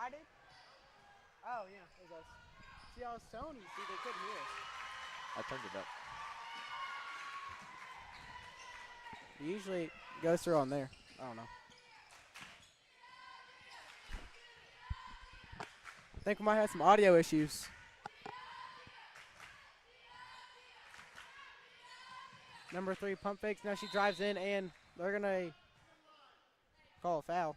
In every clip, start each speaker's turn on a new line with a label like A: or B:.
A: I did? Oh, yeah, it was us. See, I was Sony. See, they couldn't hear us.
B: I turned it up.
A: It usually goes through on there. I don't know. I think we might have some audio issues. Number 3 pump fakes. Now she drives in, and they're going to call a foul.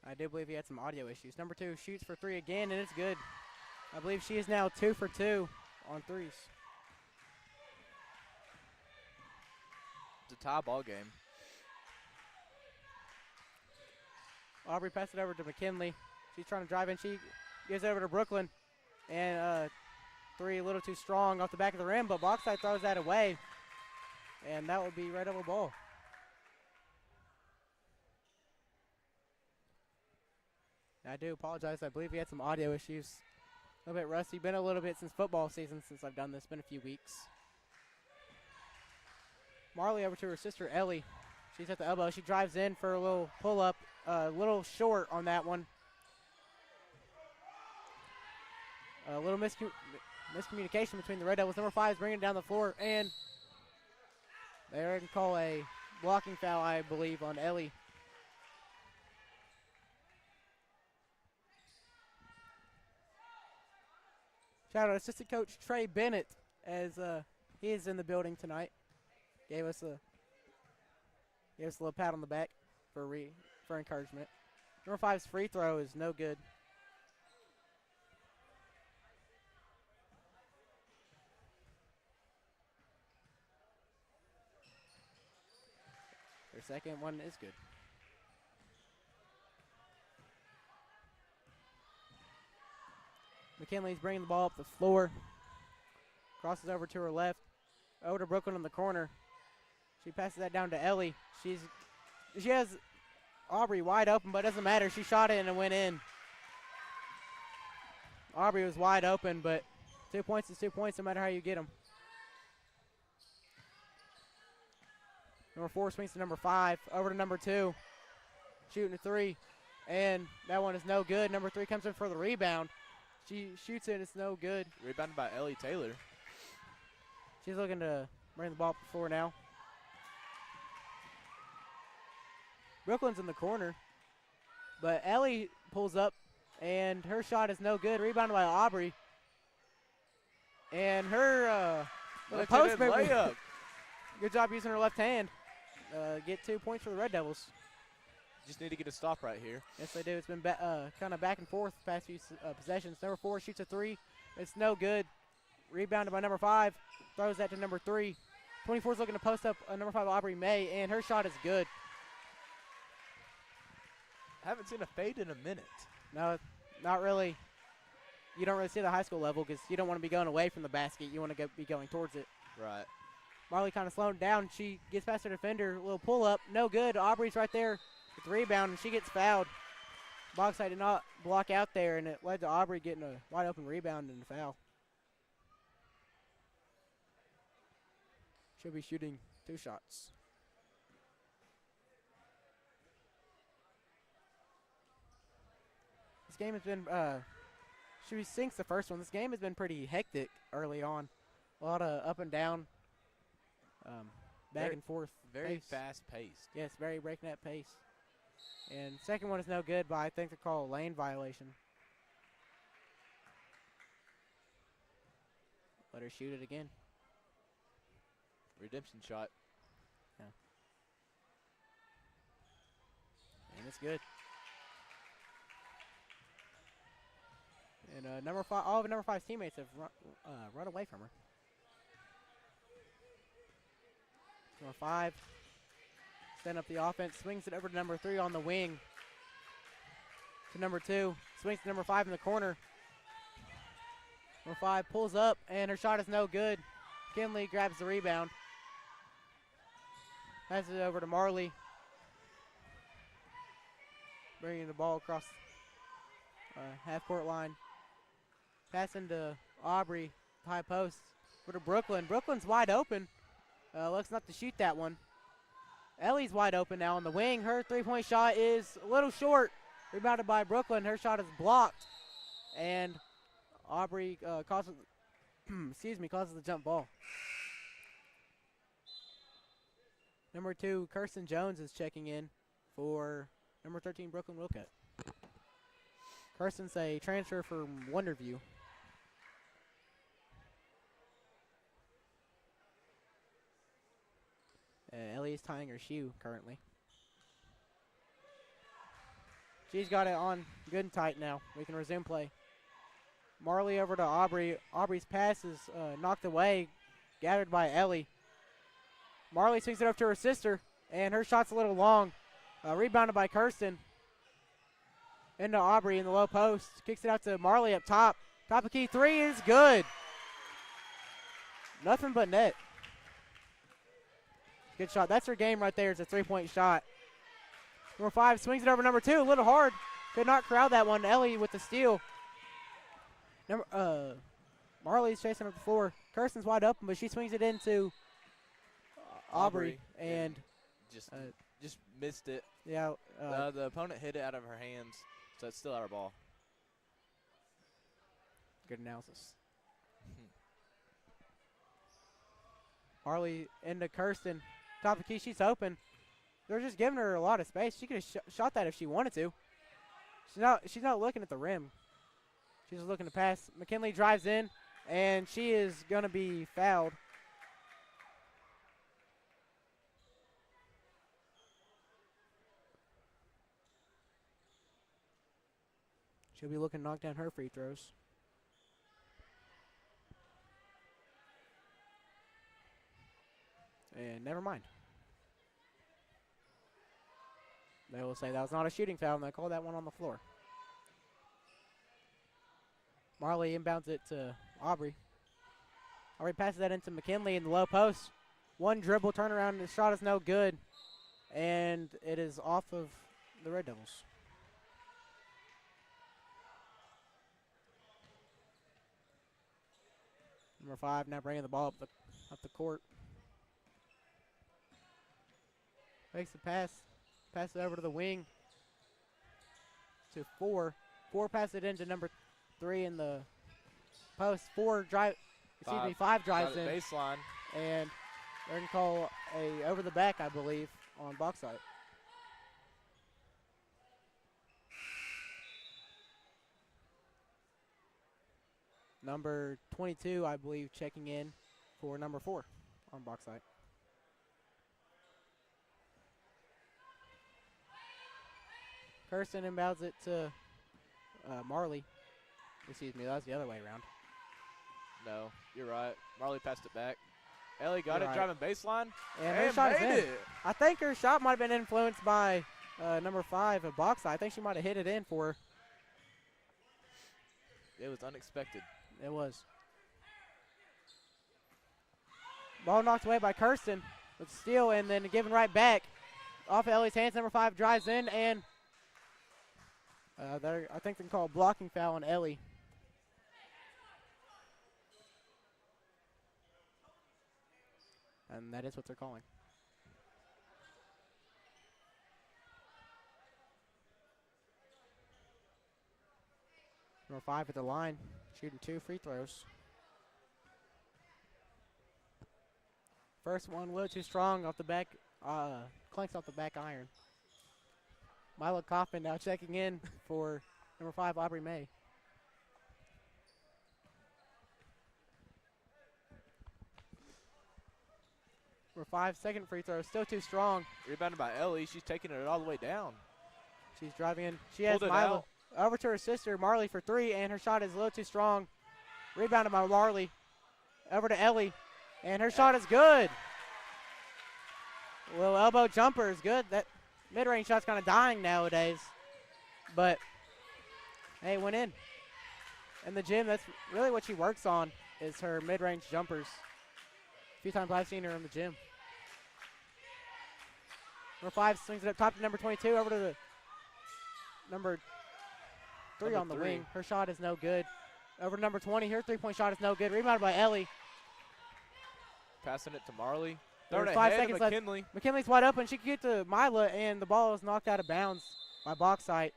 A: I do believe he had some audio issues. Number 2 shoots for 3 again, and it's good. I believe she is now 2 for 2 on threes.
B: It's a tie ball game.
A: Aubrey passes it over to McKinley. She's trying to drive in. She gives it over to Brooklyn. And 3 a little too strong off the back of the rim, but Bauxite throws that away. And that would be right over ball. I do apologize. I believe we had some audio issues. A little bit rusty. Been a little bit since football season since I've done this. Been a few weeks. Marley over to her sister Ellie. She's at the elbow. She drives in for a little pull-up. A little short on that one. A little miscommunication between the Red Devils. Number 5 is bringing it down the floor, and they're going to call a blocking foul, I believe, on Ellie. Shout out assistant coach Trey Bennett, as he is in the building tonight. Gave us a little pat on the back for encouragement. Number 5's free throw is no good. Their second one is good. McKinley's bringing the ball up the floor. Crosses over to her left. Over to Brooklyn in the corner. She passes that down to Ellie. She has Aubrey wide open, but it doesn't matter. She shot it and it went in. Aubrey was wide open, but 2 points is 2 points no matter how you get them. Number 4 swings to number 5. Over to number 2. Shooting a 3. And that one is no good. Number 3 comes in for the rebound. She shoots it, it's no good.
B: Rebounded by Ellie Taylor.
A: She's looking to bring the ball up the floor now. Brooklyn's in the corner. But Ellie pulls up, and her shot is no good. Rebounded by Aubrey. And her post layup. Good job using her left hand. Get 2 points for the Red Devils.
B: Just need to get a stop right here.
A: Yes, they do. It's been kind of back and forth the past few possessions. Number 4 shoots a 3. It's no good. Rebounded by number 5. Throws that to number 3. 24 is looking to post up number 5, Aubrey May, and her shot is good.
B: I haven't seen a fade in a minute.
A: No, not really. You don't really see the high school level because you don't want to be going away from the basket. You want to be going towards it.
B: Right.
A: Marley kind of slowing down. She gets past her defender. A little pull-up. No good. Aubrey's right there with the rebound, and she gets fouled. Bauxite did not block out there, and it led to Aubrey getting a wide-open rebound and a foul. She'll be shooting 2 shots. This game has been, she sinks the first one. This game has been pretty hectic early on. A lot of up and down, back and forth.
B: Very fast-paced.
A: Yes, very breakneck pace. And second one is no good, but I think they call a lane violation. Let her shoot it again.
B: Redemption shot.
A: Yeah. And it's good. And number 5, all of number 5's teammates have run away from her. Number 5, setting up the offense, swings it over to number 3 on the wing. To number 2, swings to number 5 in the corner. Number 5 pulls up, and her shot is no good. Kinley grabs the rebound. Passes it over to Marley. bringing the ball across half-court line. Passing to Aubrey, high post. For to Brooklyn. Brooklyn's wide open. Looks not to shoot that one. Ellie's wide open now on the wing. Her three-point shot is a little short. Rebounded by Brooklyn. Her shot is blocked. And Aubrey causes the jump ball. Number 2, Kirsten Jones is checking in for number 13, Brooklyn Wilcutt. Kirsten's a transfer from Wonderview. Ellie is tying her shoe currently. She's got it on good and tight now. We can resume play. Marley over to Aubrey. Aubrey's pass is knocked away, gathered by Ellie. Marley swings it up to her sister, and her shot's a little long. Rebounded by Kirsten. Into Aubrey in the low post. Kicks it out to Marley up top. Top of key three is good. Nothing but net. Good shot. That's her game right there. It's a three-point shot. Number 5 swings it over number 2. A little hard. Could not crowd that one. Ellie with the steal. Marley's chasing up the floor. Kirsten's wide open, but she swings it into Aubrey. And
B: just missed it.
A: Yeah.
B: The opponent hit it out of her hands, so it's still our ball.
A: Good analysis. Marley into Kirsten. Top of key, she's open. They're just giving her a lot of space. She could have shot that if she wanted to. She's not looking at the rim. She's just looking to pass. McKinley drives in, and she is going to be fouled. She'll be looking to knock down her free throws. And never mind. They will say that was not a shooting foul, and they call that one on the floor. Marley inbounds it to Aubrey. Aubrey passes that into McKinley in the low post. One dribble turnaround, the shot is no good. And it is off of the Red Devils. Number 5 now bringing the ball up the court. Makes the pass. Pass it over to the wing. To 4. 4 passes it into number 3 in the post. 5 drives in.
B: Baseline.
A: And they're going to call a over the back, I believe, on Bauxite. Number 22, I believe, checking in for number 4 on Bauxite. Kirsten inbounds it to Marley. Excuse me, that was the other way around.
B: No, you're right. Marley passed it back. Ellie got it, driving baseline.
A: And her shot is in. I think her shot might have been influenced by number 5 of Bauxite. I think she might have hit it in for her.
B: It was unexpected.
A: It was. Ball knocked away by Kirsten with steal and then given right back. Off of Ellie's hands, number 5 drives in, and I think they can call a blocking foul on Ellie. And that is what they're calling. Number 5 at the line, shooting 2 free throws. First one a little too strong off the back, clanks off the back iron. Milo Kaufman now checking in for number 5, Aubrey May. Number 5, second free throw, still too strong.
B: Rebounded by Ellie. She's taking it all the way down.
A: She's driving in. She has Milo over to her sister, Marley, for 3, and her shot is a little too strong. Rebounded by Marley. Over to Ellie, and her shot is good. A little elbow jumper is good. That mid-range shot's kind of dying nowadays. But, hey, it went in. In the gym, that's really what she works on, is her mid-range jumpers. A few times I've seen her in the gym. Number 5 swings it up top to number 22, over to number 3
B: Number
A: on the
B: 3.
A: wing. Her shot is no good. Over to number 20. Her three-point shot is no good. Rebounded by Ellie.
B: Passing it to Marley.
A: There's
B: Throwing it
A: 5
B: ahead to
A: seconds left.
B: McKinley.
A: McKinley's wide open. She can get to Mila, and the ball is knocked out of bounds by Bauxite.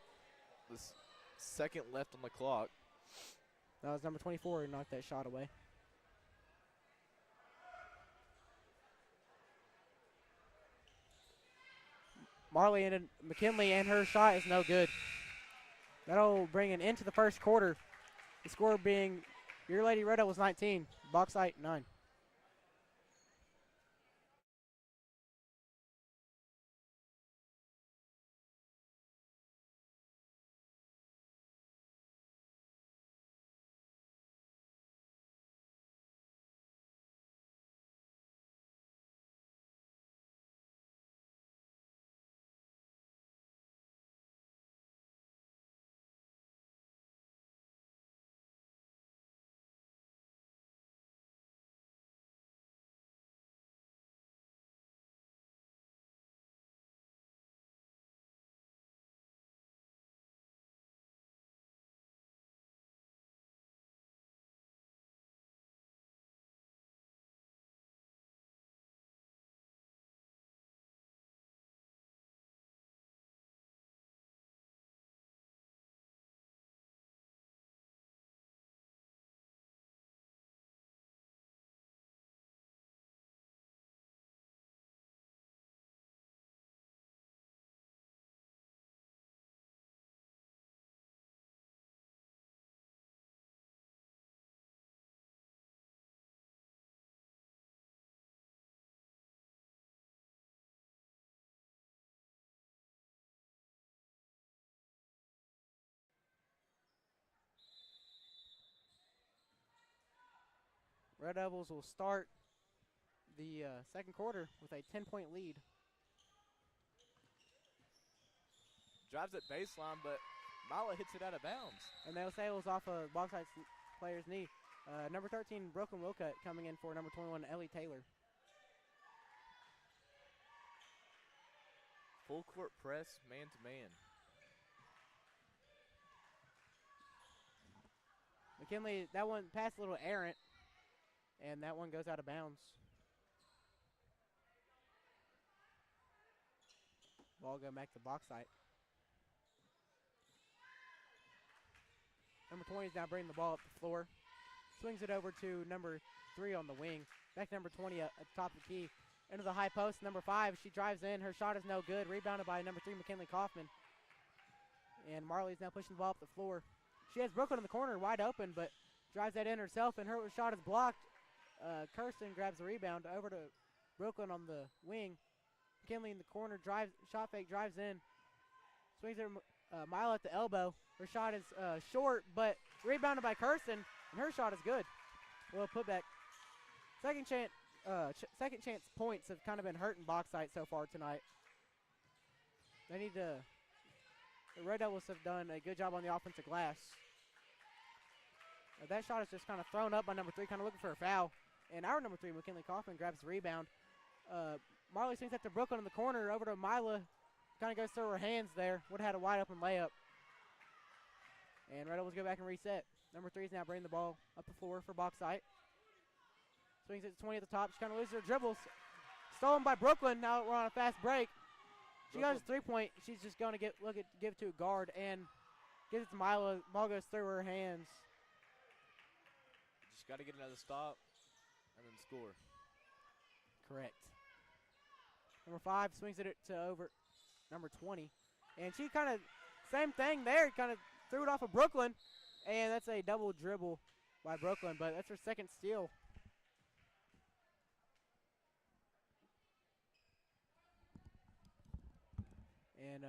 B: This second left on the clock.
A: That was number 24 who knocked that shot away. Marley and McKinley, and her shot is no good. That'll bring an end to the first quarter. The score being Your Lady Red Devils 19, Bauxite 9. Red Devils will start the second quarter with a 10-point lead.
B: Drives at baseline, but Mila hits it out of bounds.
A: And they'll say it was off a Bauxite player's knee. Number 13, Brooklyn Wilcutt, coming in for number 21, Ellie Taylor.
B: Full court press, man to man.
A: McKinley, that one passed a little errant, and that one goes out of bounds. Ball going back to Bauxite. Number 20 is now bringing the ball up the floor. Swings it over to number 3 on the wing. Back to number 20 at the top of the key. Into the high post, number 5. She drives in. Her shot is no good. Rebounded by number 3, McKinley Kaufman. And Marley's now pushing the ball up the floor. She has Brooklyn in the corner wide open, but drives that in herself, and her shot is blocked. Kirsten grabs the rebound over to Brooklyn on the wing. McKinley in the corner, shot fake, drives in. Swings her Mile at the elbow. Her shot is short, but rebounded by Kirsten, and her shot is good. Well, put back. Second chance points have kind of been hurting Bauxite so far tonight. They need to. The Red Devils have done a good job on the offensive glass. That shot is just kind of thrown up by number 3, kind of looking for a foul. And our number 3, McKinley Kaufman, grabs the rebound. Marley swings that to Brooklyn in the corner, over to Mila. Kind of goes through her hands there. Would have had a wide open layup. And Red Devils go back and reset. Number 3 is now bringing the ball up the floor for Bauxite. Swings it to 20 at the top. She kind of loses her dribbles. Stolen by Brooklyn. Now we're on a fast break. She goes 3-point. She's just going to give it to a guard and gives it to Mila. Ball goes through her hands.
B: Just got to get another stop and then score.
A: Correct. Number 5 swings it to over number 20. And she kind of, same thing there, kind of threw it off of Brooklyn. And that's a double dribble by Brooklyn, but that's her second steal. And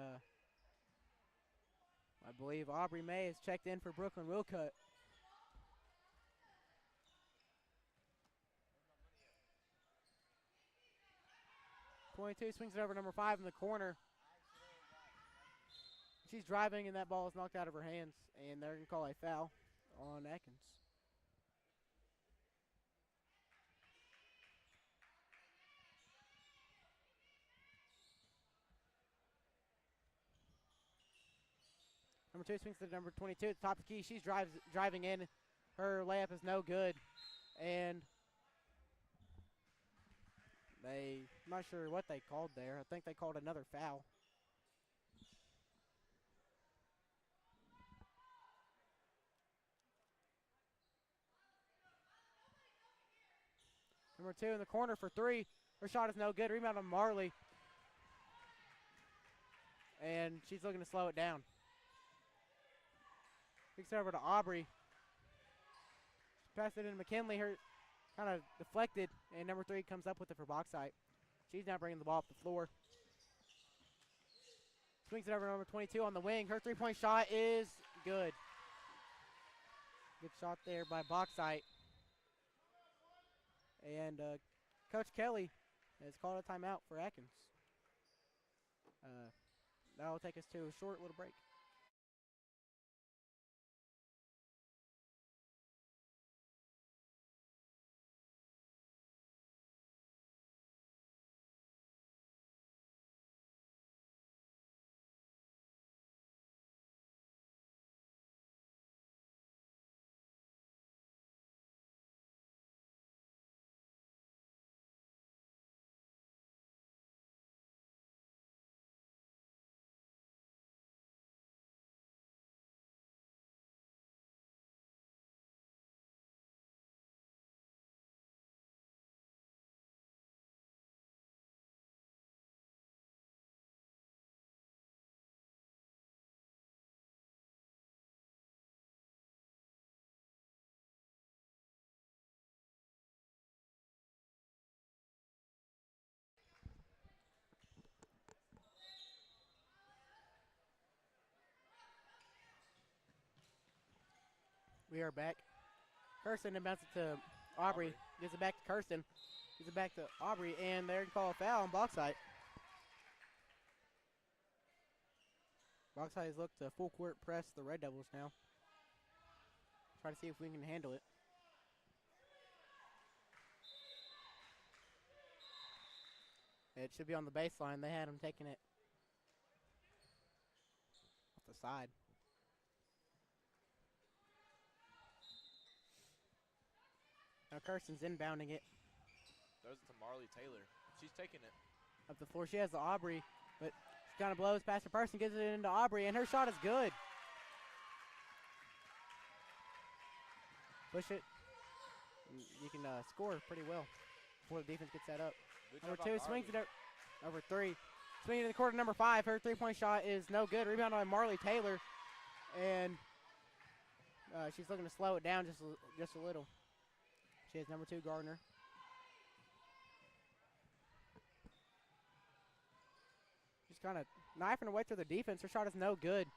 A: I believe Aubrey May has checked in for Brooklyn Wilcutt. .22 swings it over number 5 in the corner. She's driving, and that ball is knocked out of her hands, and they're going to call a foul on Atkins. Number 2 swings to number 22 at the top of the key. She's driving in. Her layup is no good. And I'm not sure what they called there. I think they called another foul. Number 2 in the corner for 3. Her shot is no good. Rebound on Marley. And she's looking to slow it down. Kicks it over to Aubrey. She passed it into McKinley. Her kind of deflected, and number 3 comes up with it for Bauxite. She's now bringing the ball up the floor. Swings it over to number 22 on the wing. Her three-point shot is good. Good shot there by Bauxite. And Coach Kelly has called a timeout for Atkins. That will take us to a short little break. We are back. Kirsten inbounds it to Aubrey. Gives it back to Kirsten. Gives it back to Aubrey, and they're going to call a foul on Bauxite. Bauxite has looked to full court press the Red Devils now. Try to see if we can handle it. It should be on the baseline. They had him taking it off the side. Now Kirsten's inbounding it.
B: Throws it to Marley Taylor. She's taking it.
A: Up the floor. She has the Aubrey, but she kind of blows past her person, gives it into Aubrey, and her shot is good. Push it. You can score pretty well before the defense gets that up. Number 2 swings it over 3. Swinging to the court, number 5. Her three-point shot is no good. Rebound by Marley Taylor, and she's looking to slow it down just a little. She has number 2 Gardner. She's kind of knifing away through the defense. Her shot is no good,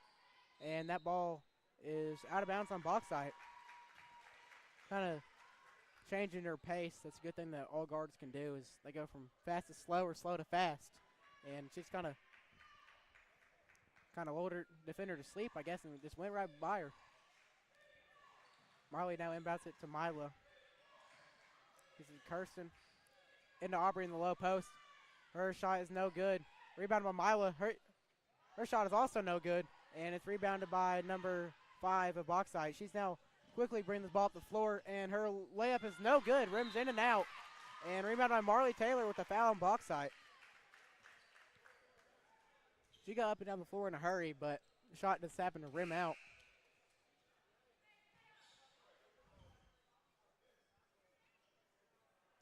A: and that ball is out of bounds on Bauxite. Kind of changing her pace. That's a good thing that all guards can do is they go from fast to slow or slow to fast. And she's kind of lulled her defender to sleep, I guess, and just went right by her. Marley now inbounds it to Mila. This is Kirsten into Aubrey in the low post. Her shot is no good. Rebounded by Mila. Her shot is also no good, and it's rebounded by number 5 of Bauxite. She's now quickly bringing this ball up the floor, and her layup is no good. Rims in and out, and rebounded by Marley Taylor with a foul on Bauxite. She got up and down the floor in a hurry, but the shot just happened to rim out.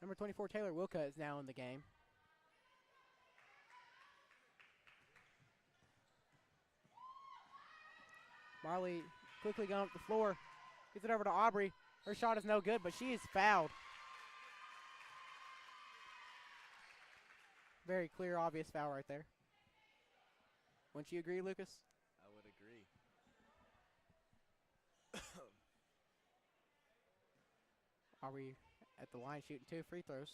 A: Number 24, Taylor Wilka, is now in the game. Marley quickly going up the floor. Gets it over to Aubrey. Her shot is no good, but she is fouled. Very clear, obvious foul right there. Wouldn't you agree, Lucas?
B: I would agree.
A: Aubrey at the line shooting 2 free throws.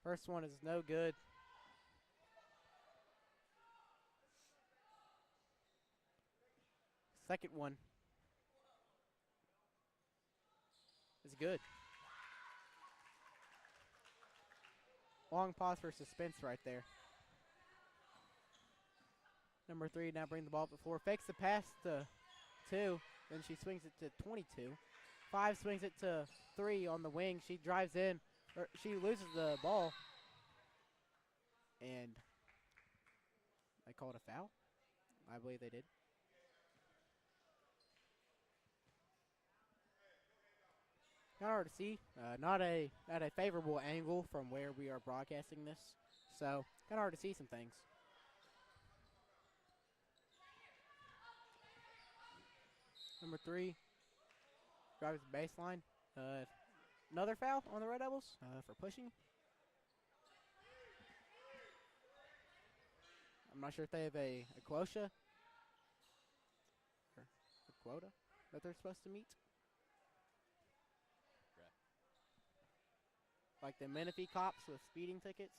A: First one is no good. Second one is good. Long pause for suspense right there. Number 3 now bring the ball up the floor. Fakes the pass to 2. Then she swings it to 22. 5 swings it to 3 on the wing. She drives in. She loses the ball. And I called a foul. I believe they did. Kind of hard to see. Not a favorable angle from where we are broadcasting this. So kind of hard to see some things. Number 3 drives the baseline. Another foul on the Red Devils for pushing. I'm not sure if they have a quota or a quota that they're supposed to meet. Like the Menifee cops with speeding tickets.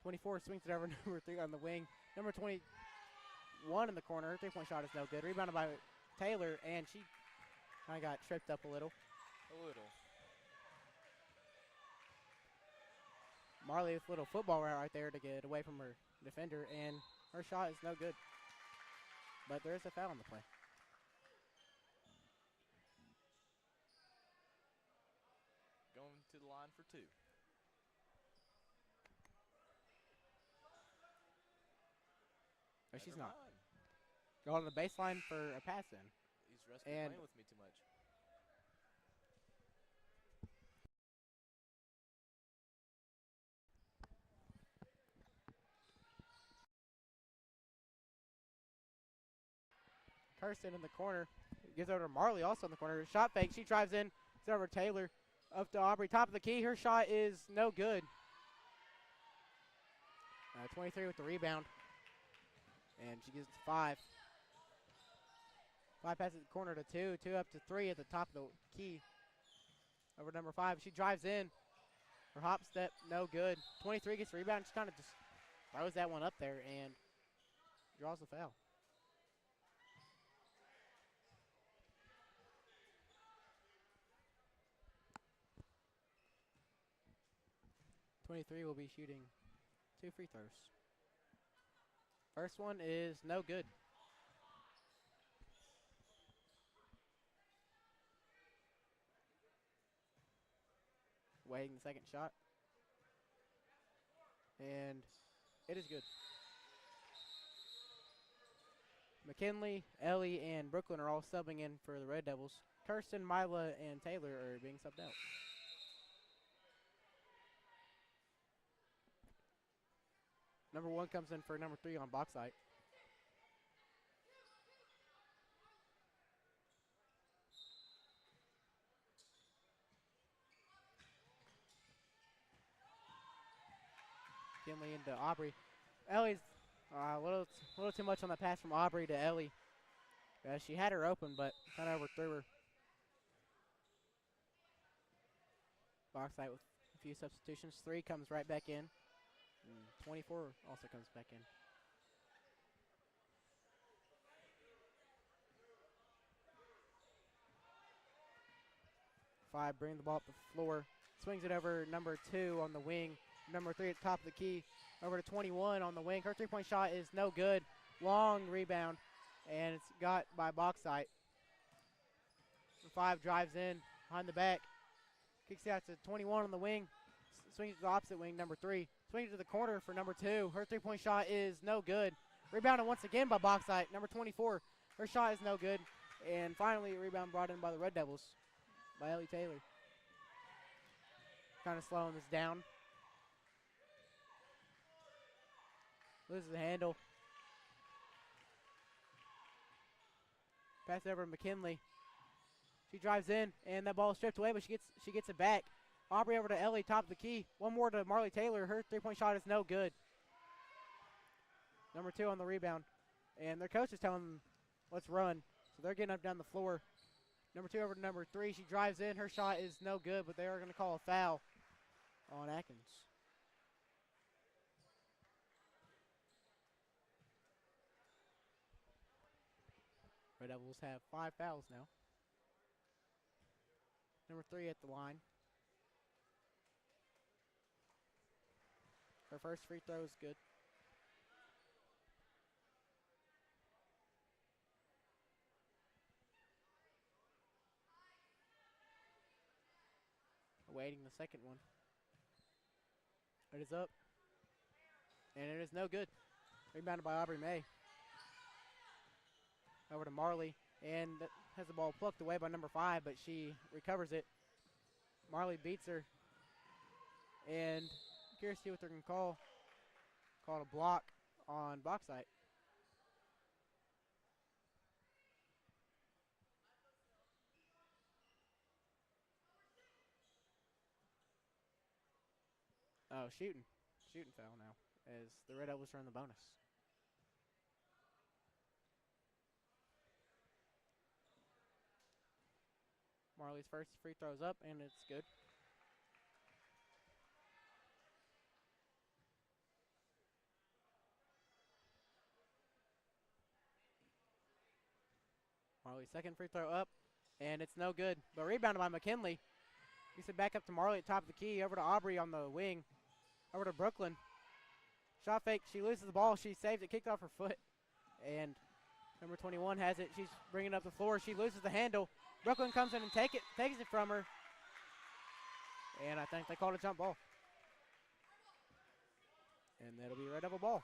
A: 24 swings it over number 3 on the wing. Number 21 in the corner. Her three-point shot is no good. Rebounded by Taylor, and she kind of got tripped up a little. Marley with a little football route right there to get away from her defender, and her shot is no good. But there is a foul on the play.
B: Going to the line for 2.
A: No, she's not. Going to the baseline for a pass in.
B: He's playing with me too much.
A: Kirsten in the corner. Gives over to Marley also in the corner. Shot fake. She drives in. It's over to Taylor. Up to Aubrey. Top of the key. Her shot is no good. 23 with the rebound. And she gives it to 5. 5 passes the corner to 2. 2 up to 3 at the top of the key. Over number 5. She drives in. Her hop step, no good. 23 gets the rebound. She kind of just throws that one up there and draws the foul. will be shooting 2 free throws. First one is no good. Waiting the second shot. And it is good. McKinley, Ellie, and Brooklyn are all subbing in for the Red Devils. Kirsten, Mila, and Taylor are being subbed out. Number 1 comes in for number 3 on Bauxite. McKinley into Aubrey. Ellie's a little too much on the pass from Aubrey to Ellie. She had her open, but kind of overthrew her. Bauxite with a few substitutions. 3 comes right back in. And 24 also comes back in. Five, bring the ball up the floor. Swings it over number 2 on the wing. Number 3 at the top of the key. Over to 21 on the wing. Her three-point shot is no good. Long rebound, and it's got by Bauxite. 5 drives in behind the back. Kicks it out to 21 on the wing. Swings to the opposite wing, number 3. Swings to the corner for number 2. Her three-point shot is no good. Rebounded once again by Bauxite, number 24. Her shot is no good. And finally, a rebound brought in by the Red Devils by Ellie Taylor. Kind of slowing this down. Loses the handle. Pass over to McKinley. She drives in, and that ball is stripped away, but she gets it back. Aubrey over to Ellie, top of the key. One more to Marley Taylor. Her three-point shot is no good. Number 2 on the rebound. And their coach is telling them, let's run. So they're getting up down the floor. Number 2 over to number 3. She drives in. Her shot is no good, but they are going to call a foul on Atkins. Red Devils have 5 fouls now. Number 3 at the line. Her first free throw is good. waiting the second one. It is up. And it is no good. Rebounded by Aubrey May. Over to Marley. And has the ball plucked away by number 5, but she recovers it. Marley beats her. And curious to see what they're going to call. Called a block on Bauxite. Oh, shooting. Shooting foul now as the Red Devils run the bonus. Marley's first free throw's up, and it's good. Marley's second free throw up, and it's no good. But rebounded by McKinley. Gets it back up to Marley at top of the key. Over to Aubrey on the wing. Over to Brooklyn. Shot fake. She loses the ball. She saves it. Kicked off her foot. And number 21 has it. She's bringing it up the floor. She loses the handle. Brooklyn comes in and takes it from her. And I think they called a jump ball. And that'll be Red Devil ball.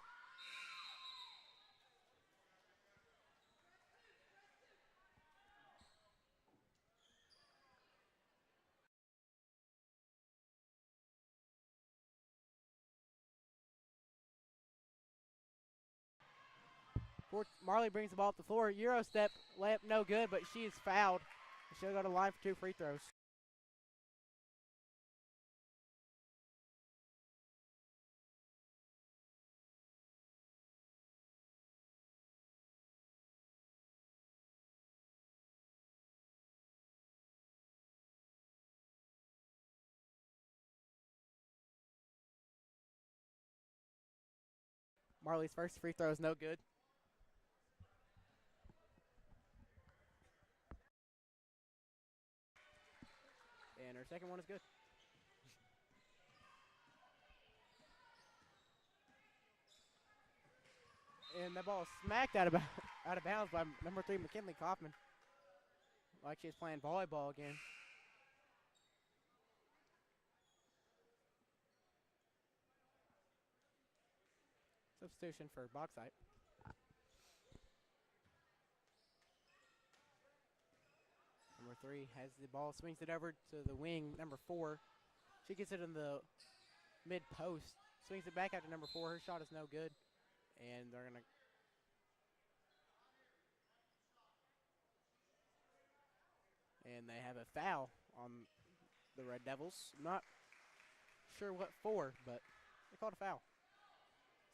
A: Marley brings the ball up the floor. Euro step, layup no good, but she is fouled. She'll go to the line for 2 free throws. Marley's first free throw is no good. And her second one is good. And that ball is smacked out of bounds by number 3, McKinley Kaufman. Like she's playing volleyball again. Substitution for Bauxite. Number 3 has the ball, swings it over to the wing, number 4. She gets it in the mid post, swings it back out to number 4. Her shot is no good. And they're going to and they have a foul on the Red Devils. Not sure what for, but they called a foul.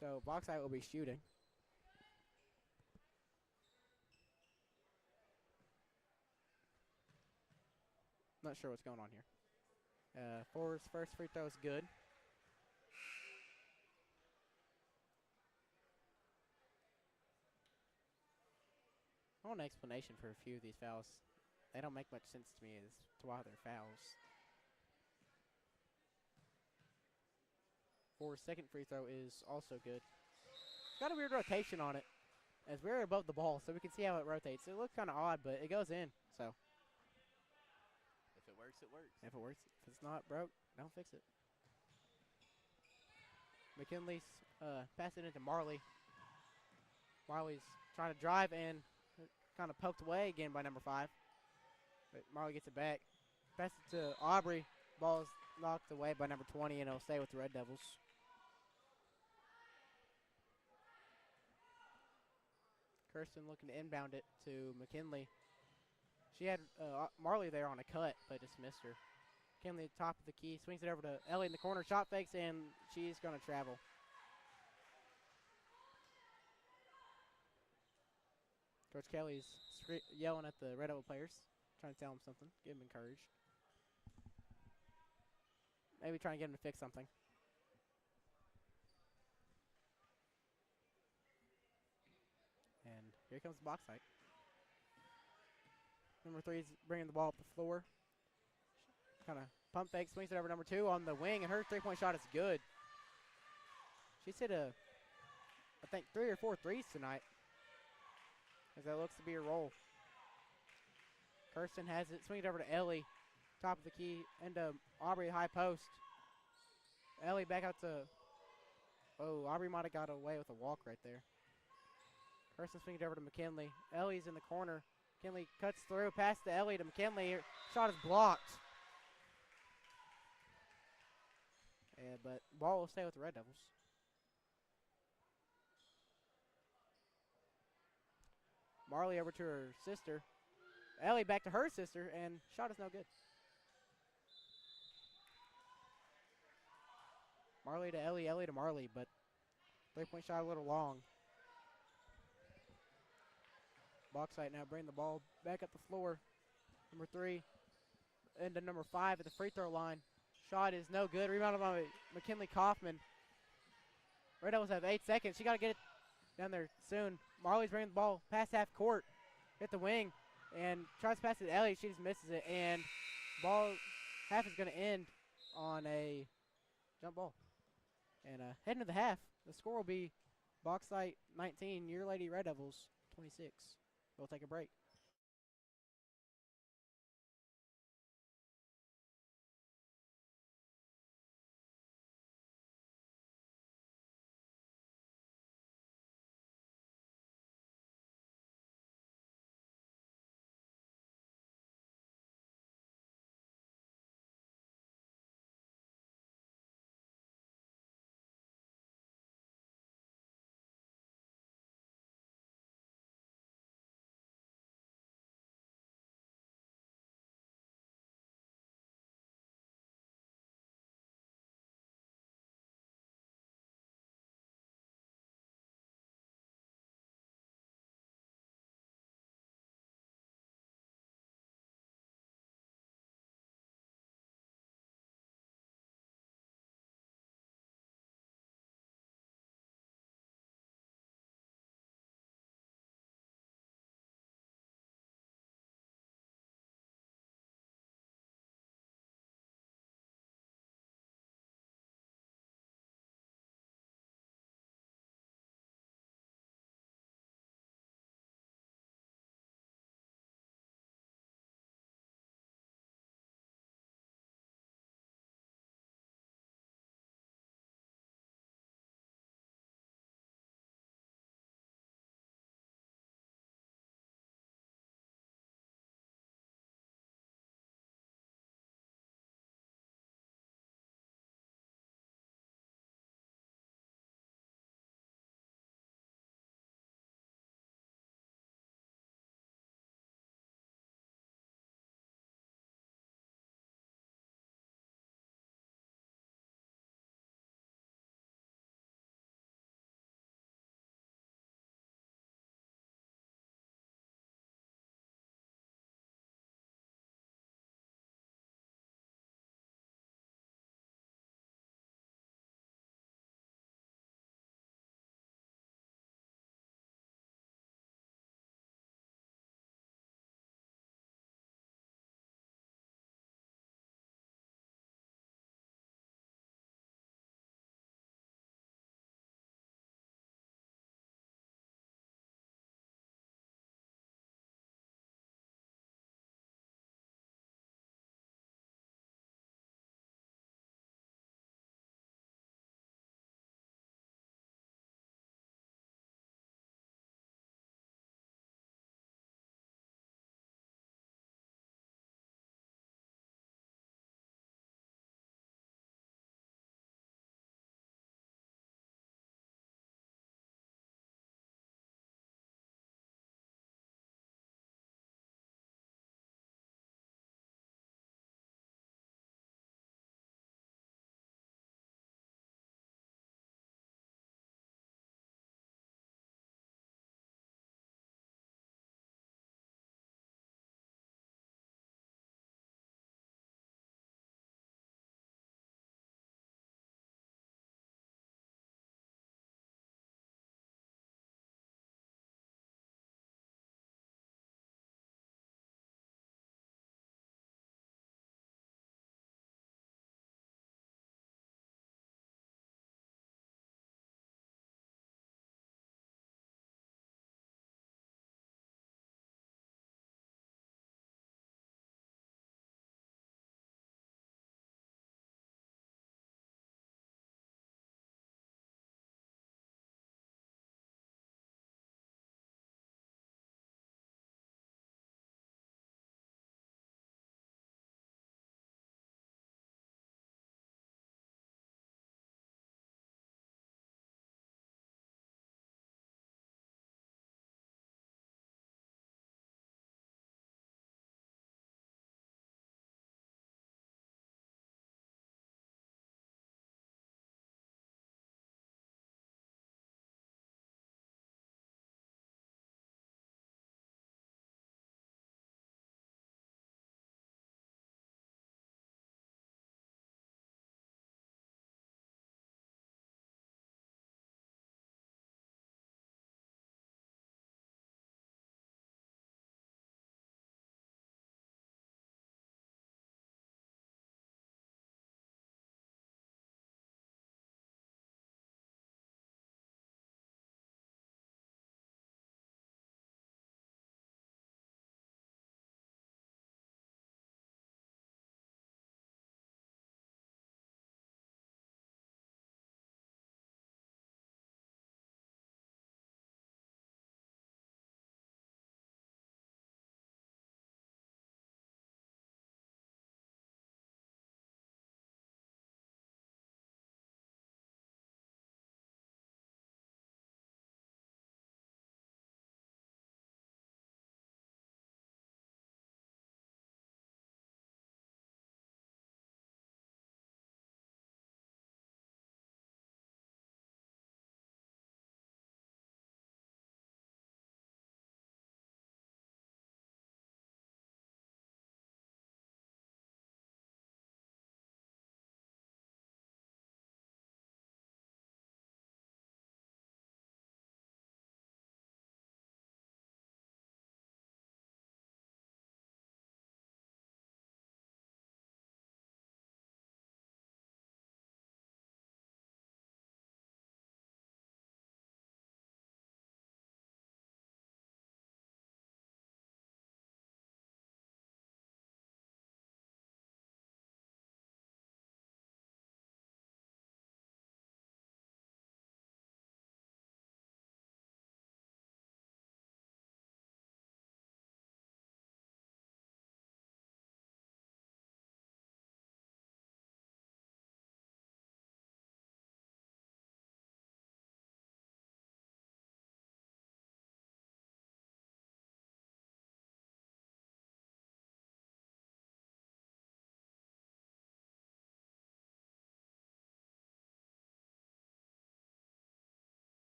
A: So Bauxite will be shooting. Not sure what's going on here. Forward's first free throw is good. I want an explanation for a few of these fouls. They don't make much sense to me as to why they're fouls. Forward's second free throw is also good. It's got a weird rotation on it as we're above the ball, so we can see how it rotates. It looks kind of odd, but it goes in. So
B: if it works, it works.
A: If it works. If it's not broke, don't fix it. McKinley's passing it into Marley. Marley's trying to drive and kind of poked away again by number 5. But Marley gets it back. Passes it to Aubrey. Ball's knocked away by number 20, and it'll stay with the Red Devils. Kirsten looking to inbound it to McKinley. She had Marley there on a cut, but just missed her. McKinley at the top of the key. Swings it over to Ellie in the corner. Shot fakes, and she's going to travel. Coach Kelly's yelling at the Red Devil players, trying to tell them something, give them encouragement. Maybe trying to get them to fix something. And here comes the Bauxite. Number 3 is bringing the ball up the floor. Kind of pump fake, swings it over number 2 on the wing, and her three-point shot is good. She's hit I think 3 or 4 threes tonight, as that looks to be her role. Kirsten has it, swings it over to Ellie. top of the key into Aubrey high post. Ellie back out to. Oh, Aubrey might have got away with a walk right there. Person swings it over to McKinley. Ellie's in the corner. McKinley cuts through, pass to Ellie to McKinley. Shot is blocked. Yeah, but ball will stay with the Red Devils. Marley over to her sister. Ellie back to her sister, and shot is no good. Marley to Ellie, Ellie to Marley, but 3-point shot a little long. Bauxite now bring the ball back up the floor. Number 3 into number 5 at the free throw line. Shot is no good. Rebounded by McKinley Kaufman. Red Devils have 8 seconds. She got to get it down there soon. Marley's bringing the ball past half court. Hit the wing and tries to pass it to Ellie. She just misses it. And ball half is going to end on a jump ball. And heading to the half, the score will be Bauxite 19, Your Lady Red Devils 26. We'll take a break.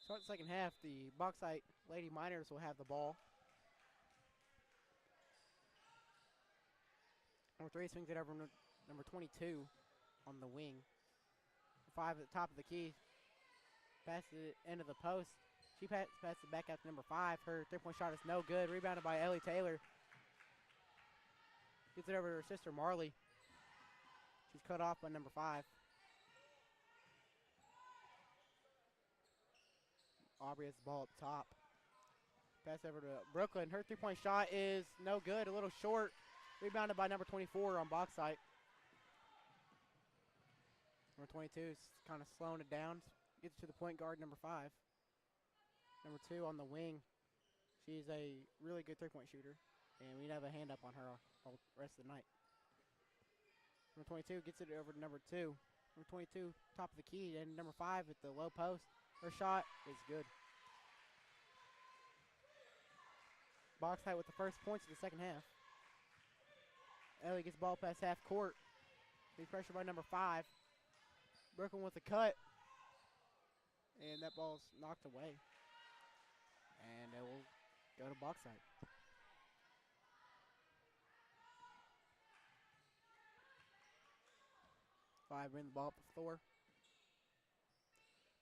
A: Start the second half. The Bauxite Lady Miners will have the ball. Number 3 swings it over number 22 on the wing. 5 at the top of the key. Passes it into the post. She passes it back out to number 5. Her three-point shot is no good. Rebounded by Ellie Taylor. Gets it over to her sister Marley. She's cut off by number 5. Aubrey has the ball up top. Pass over to Brooklyn. Her three-point shot is no good, a little short. Rebounded by number 24 on Bauxite. Number 22 is kind of slowing it down. Gets to the point guard, number 5. Number 2 on the wing. She's a really good three-point shooter, and we'd have a hand up on her all the rest of the night. Number 22 gets it over to number 2. Number 22, top of the key, and number 5 at the low post. Her shot is good. Bauxite with the first points of the second half. Ellie gets the ball past half court. Big pressure by number 5. Brooklyn with a cut. And that ball's knocked away. And it will go to Bauxite. Five bring the ball up the floor.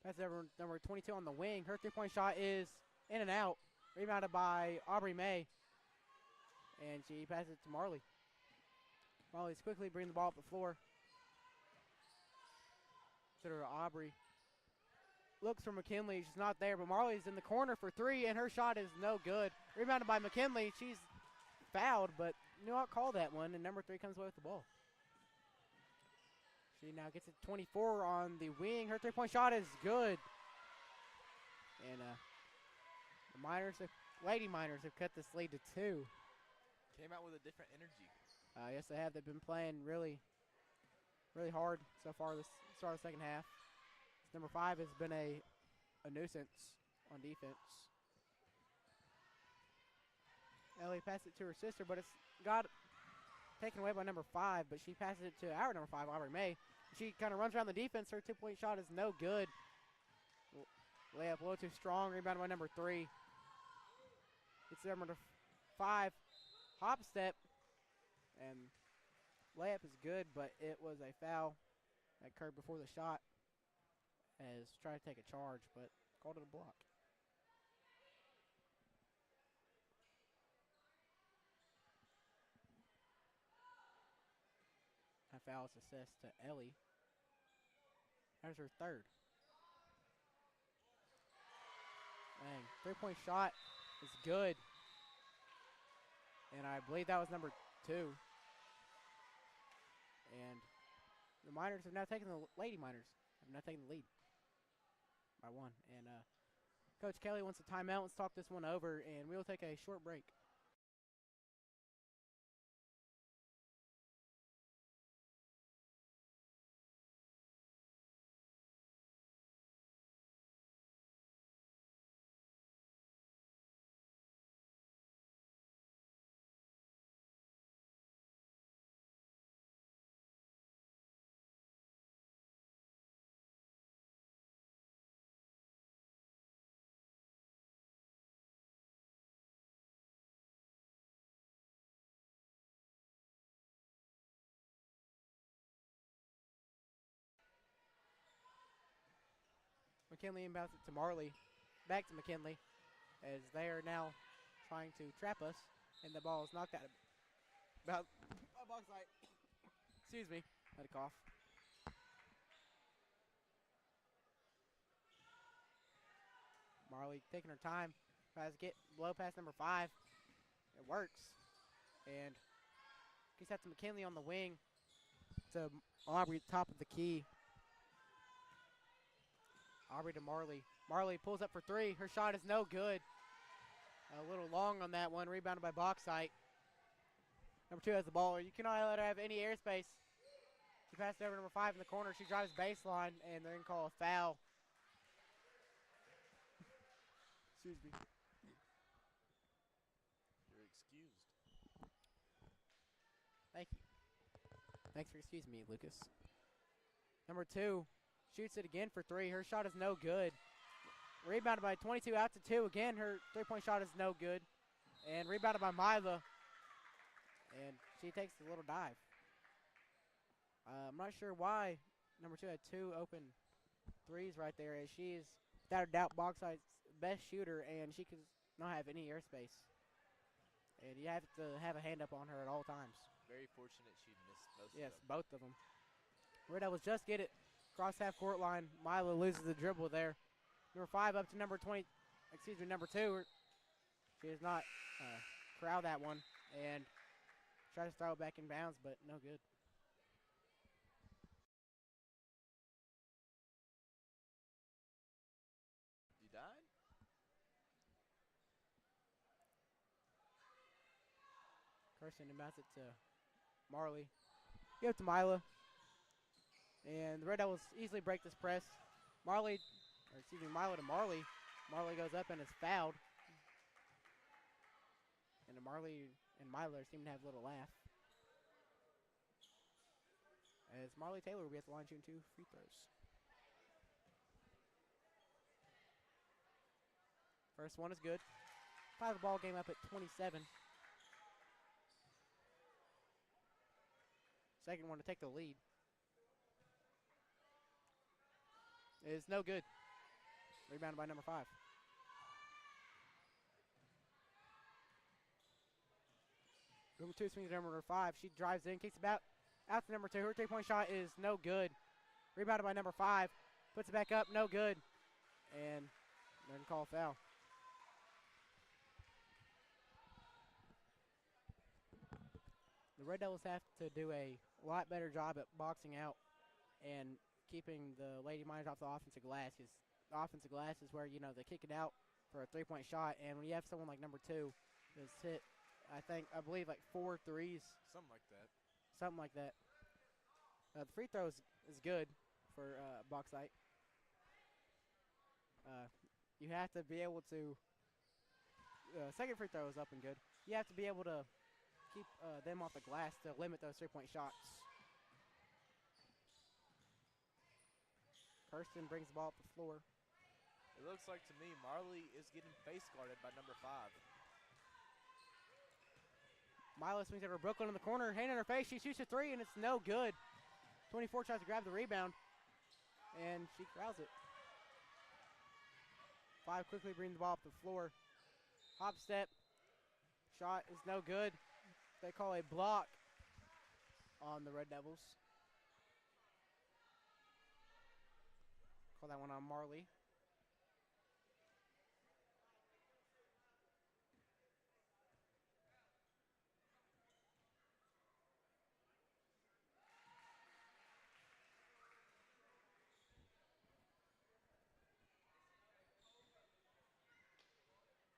A: Pass over number 22 on the wing. Her three-point shot is in and out. Rebounded by Aubrey May. And she passes it to Marley. Marley's quickly bringing the ball up the floor. Consider to Aubrey. Looks for McKinley. She's not there, but Marley's in the corner for 3, and her shot is no good. Rebounded by McKinley. She's fouled, but you know what? Call that one, and number 3 comes away with the ball. She now gets it 24 on the wing. Her three-point shot is good. And the Lady Miners have cut this lead to 2.
B: Came out with a different energy.
A: Yes, they have. They've been playing really, really hard so far this start of the second half. Number 5 has been a nuisance on defense. Ellie passed it to her sister, but it's got taken away by number 5, but she passes it to our number 5, Aubrey May. She kind of runs around the defense. Her two-point shot is no good. Layup a little too strong. Rebounded by number 3. It's number 5. Hop step. And layup is good, but it was a foul that occurred before the shot. As trying to take a charge, but called it a block. That foul is assessed to Ellie. There's her third. Dang, three-point shot is good. And I believe that was number 2. And the Miners have now taken the Lady Miners have now taken the lead by 1. And Coach Kelly wants a timeout. Let's talk this one over, and we'll take a short break. McKinley inbounds it to Marley. Back to McKinley as they are now trying to trap us. And the ball is knocked out about a Bauxite. Excuse me. Had a cough. Marley taking her time. Tries to get low past number 5. It works. And gets out to McKinley on the wing. To Aubrey, top of the key. Aubrey to Marley. Marley pulls up for 3. Her shot is no good. A little long on that one. Rebounded by Bauxite. Number 2 has the ball. You cannot let her have any airspace. She passed over number 5 in the corner. She drives baseline, and they're going to call a foul. Excuse me.
B: You're excused.
A: Thank you. Thanks for excusing me, Lucas. Number 2 shoots it again for 3. Her shot is no good. Rebounded by 22 out to 2. Again, her three-point shot is no good. And rebounded by Mila. And she takes a little dive. I'm not sure why number 2 had 2 open threes right there, as she is, without a doubt, Bauxite's best shooter, and she does not have any airspace. And you have to have a hand up on her at all times.
B: Very fortunate she missed most
A: Yes,
B: of them.
A: both of them. Red Devils just get it across half court line. Mila loses the dribble there. Number 5 up to number 20, number 2. She does not corral that one and tries to throw it back in bounds, but no good.
B: You died?
A: Kirsten inbounds it to Marley. Give it to Mila. And the Red Devils easily break this press. Mila to Marley. Marley goes up and is fouled. And Marley and Mila seem to have a little laugh. As Marley Taylor will be at the line shooting 2 free throws. First one is good. Tie the ball game up at 27. Second one to take the lead. Is no good. Rebounded by number 5. Number 2 swings to number 5. She drives in, kicks it out to number 2. Her three-point shot is no good. Rebounded by number 5. Puts it back up, no good. And they're going to call a foul. The Red Devils have to do a lot better job at boxing out and keeping the Lady Miners off the offensive glass, because the offensive glass is where, they kick it out for a three-point shot. And when you have someone like number 2 that's hit, I believe like 4 threes.
B: Something like that.
A: Something like that. The free throw is good for Bauxite. You have to be able to, second free throw is up and good. You have to be able to keep them off the glass to limit those three-point shots. Kirsten brings the ball up the floor.
B: It looks like to me Marley is getting face guarded by number 5.
A: Mila swings over Brooklyn in the corner, hand in her face. She shoots a 3, and it's no good. 24 tries to grab the rebound, and she corrals it. 5 quickly brings the ball up the floor. Hop step. Shot is no good. They call a block on the Red Devils. Call that one on Marley.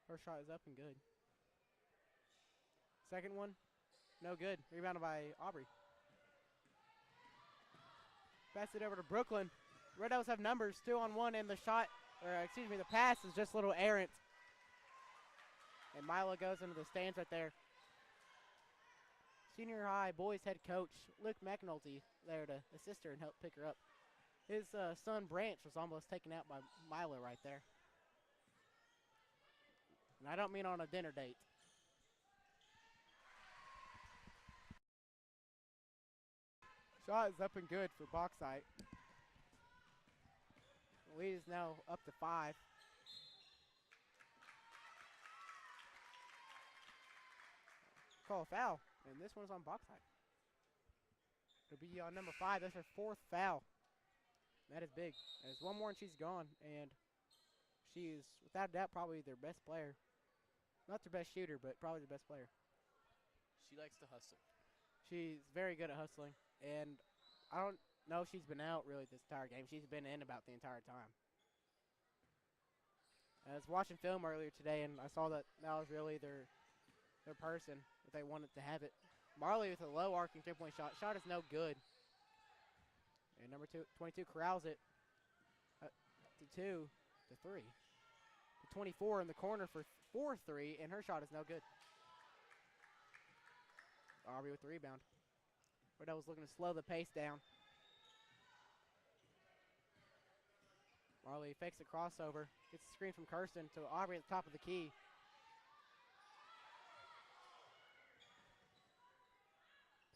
A: First shot is up and good. Second one, no good. Rebounded by Aubrey. Pass it over to Brooklyn. Red Devils have numbers, 2-on-1, and the pass is just a little errant. And Mila goes into the stands right there. Senior high boys head coach Luke McNulty there to assist her and help pick her up. His son Branch was almost taken out by Mila right there. And I don't mean on a dinner date. Shot is up and good for Bauxite. The lead is now up to 5. Call a foul, and this one's on Bauxite. It'll be on number 5. That's her 4th foul. That is big. There's one more and she's gone, and she is, without a doubt, probably their best player. Not their best shooter, but probably their best player.
B: She likes to hustle.
A: She's very good at hustling, and I don't know if she's been out really this entire game. She's been in about the entire time. I was watching film earlier today, and I saw that was really their person, if they wanted to have it. Marley with a low arcing three-point shot. Shot is no good. And number 22 corrals it to 2 to 3. To 24 in the corner for 4-3, and her shot is no good. Aubrey with the rebound. Red Devils looking to slow the pace down. Marley fakes a crossover. Gets a screen from Kirsten to Aubrey at the top of the key.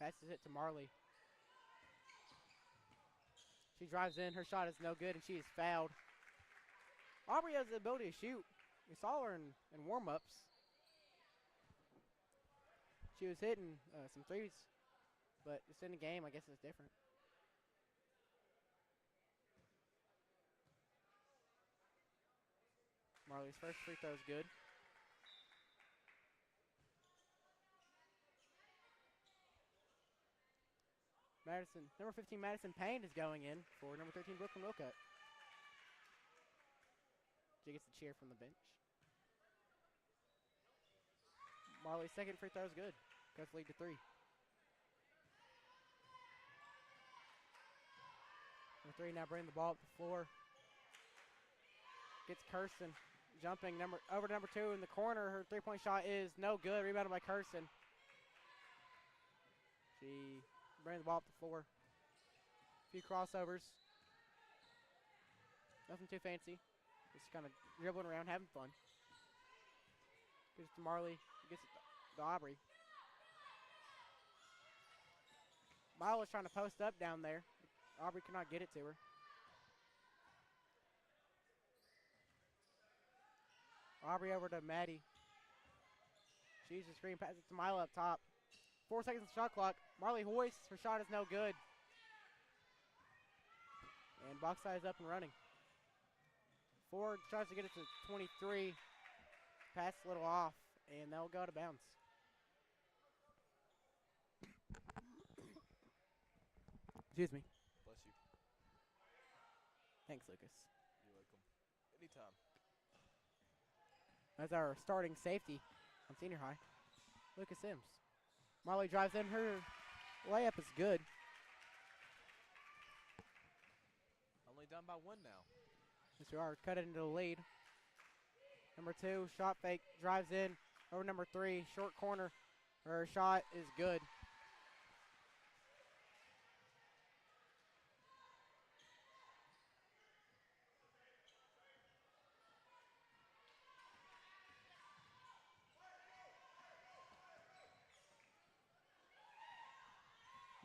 A: Passes it to Marley. She drives in. Her shot is no good, and she is fouled. Aubrey has the ability to shoot. We saw her in warm-ups. She was hitting some threes, but just in the game, I guess it's different. Marley's first free throw is good. Madison, number 15, Madison Payne is going in for number 13, Brooklyn Wilcutt. She gets a cheer from the bench. Marley's second free throw is good. Goes lead to 3. Number 3 now bringing the ball up the floor. Gets Kirsten jumping over to number 2 in the corner. Her three-point shot is no good. Rebounded by Kirsten. She brings the ball up the floor. A few crossovers. Nothing too fancy. Just kind of dribbling around, having fun. Gives it to Marley. Gets it to Aubrey. Miles trying to post up down there. Aubrey could not get it to her. Aubrey over to Maddie. She uses the screen, passes it to Mila up top. 4 seconds on the shot clock. Marley hoists. Her shot is no good. And Bauxite is up and running. Ford tries to get it to 23. Pass a little off, and they'll go to bounds. Excuse me.
B: Bless you.
A: Thanks, Lucas.
B: You're welcome. Anytime.
A: That's our starting safety on senior high, Lucas Sims. Marley drives in. Her layup is good.
B: Only down by 1 now.
A: Yes, we are. Cut it into the lead. Number 2, shot fake, drives in over number 3, short corner. Her shot is good.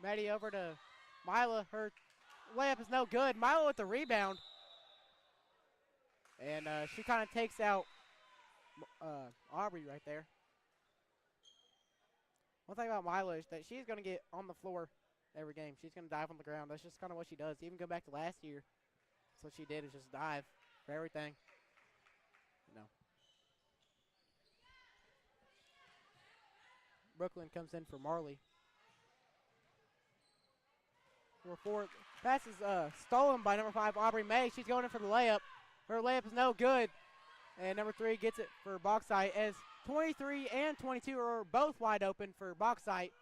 A: Maddie over to Mila. Her layup is no good. Mila with the rebound. And she kind of takes out Aubrey right there. One thing about Mila is that she's going to get on the floor every game. She's going to dive on the ground. That's just kind of what she does. Even go back to last year. That's what she did, is just dive for everything. No. Brooklyn comes in for Marley. Number 4, pass is stolen by number 5, Aubrey May. She's going in for the layup. Her layup is no good. And number 3 gets it for Bauxite, as 23 and 22 are both wide open for Bauxite.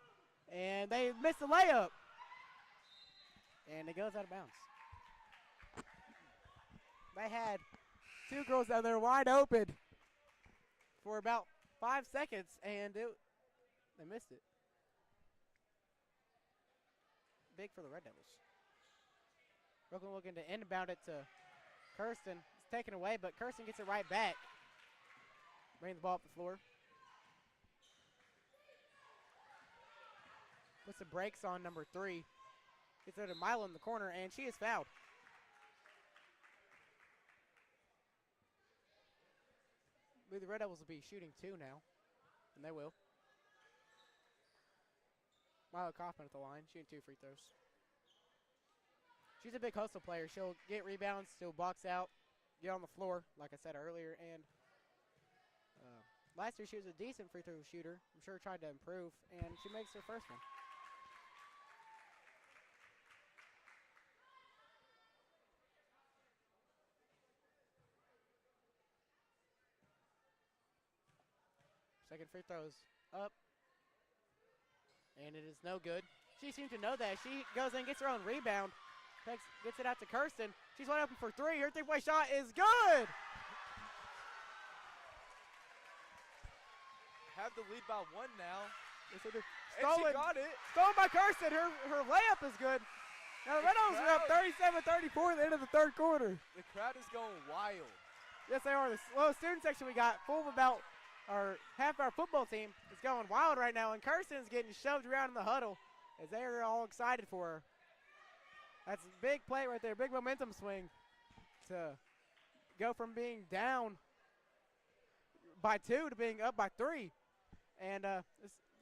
A: And they missed the layup. And it goes out of bounds. They had 2 girls down there wide open for about 5 seconds, and they missed it. Big for the Red Devils. Brooklyn looking to inbound it to Kirsten. It's taken away, but Kirsten gets it right back. Bring the ball up the floor. Puts the brakes on number 3. Gets it to Milo in the corner, and she is fouled. I believe the Red Devils will be shooting 2 now, and they will. Milo Kaufman at the line, shooting 2 free throws. She's a big hustle player. She'll get rebounds, she'll box out, get on the floor, like I said earlier. And last year she was a decent free throw shooter. I'm sure tried to improve, and she makes her first one. Second free throw's up. And it is no good. She seems to know that. She goes in, gets her own rebound. Gets it out to Kirsten. She's wide open for 3. Her three-point shot is good.
B: Have the lead by 1 now.
A: Stolen.
B: And she got it.
A: Stolen by Kirsten. Her layup is good. Now the Red Devils are up 37-34 at the end of the third quarter.
B: The crowd is going wild.
A: Yes, they are. The slow student section we got full of about half our football team is going wild right now, and Kirsten's getting shoved around in the huddle as they are all excited for her. That's a big play right there, big momentum swing to go from being down by 2 to being up by 3. And